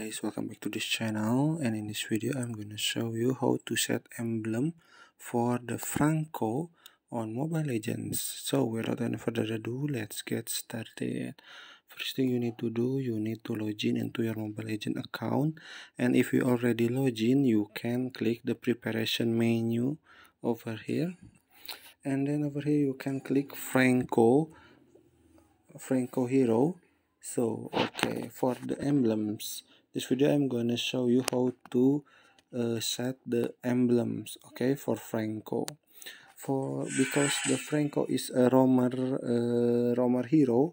Guys, welcome back to this channel, and in this video I'm going to show you how to set emblem for the Franco on Mobile Legends. So without any further ado, let's get started. First thing you need to do, you need to log in into your Mobile Legend account, and if you already log in, you can click the preparation menu over here, and then over here you can click Franco hero. So okay, for the emblems, this video I'm gonna show you how to set the emblems, okay, for Franco. Because the Franco is a roamer hero,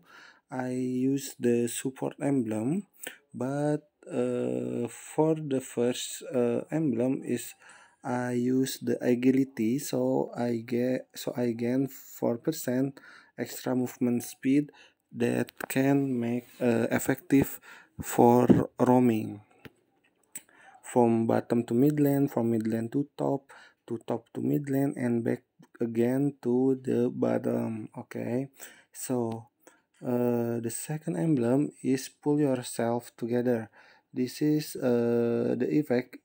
I use the support emblem, but for the first emblem is I use the agility, so I gain 4% extra movement speed that can make effective for roaming from bottom to mid lane, from mid lane to top to mid lane, and back again to the bottom. Okay, so the second emblem is pull yourself together. This is the effect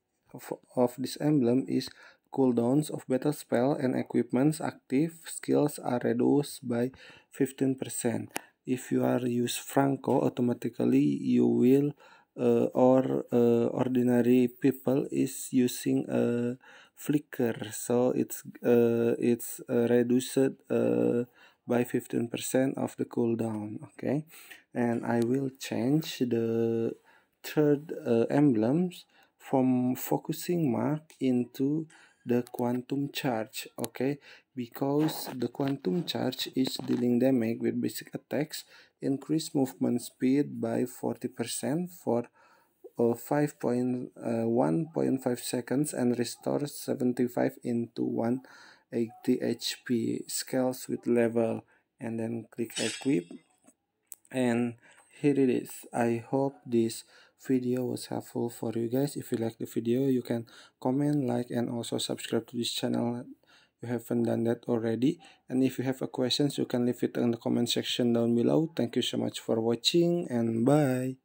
of this emblem is cooldowns of battle spell and equipment's active skills are reduced by 15%. If you are use Franco, automatically you will or ordinary people is using a flicker, so it's reduced by 15% of the cooldown. Okay, and I will change the third emblems from focusing mark into the quantum charge. Okay, because the quantum charge is dealing damage with basic attacks, increase movement speed by 40% for 1.5 seconds, and restore 75 into 180 HP. Scales with level, and then click equip, and here it is. I hope this video was helpful for you guys. If you like the video, you can comment, like, and also subscribe to this channel. You haven't done that already, and if you have a questions, you can leave it in the comment section down below. Thank you so much for watching, and bye.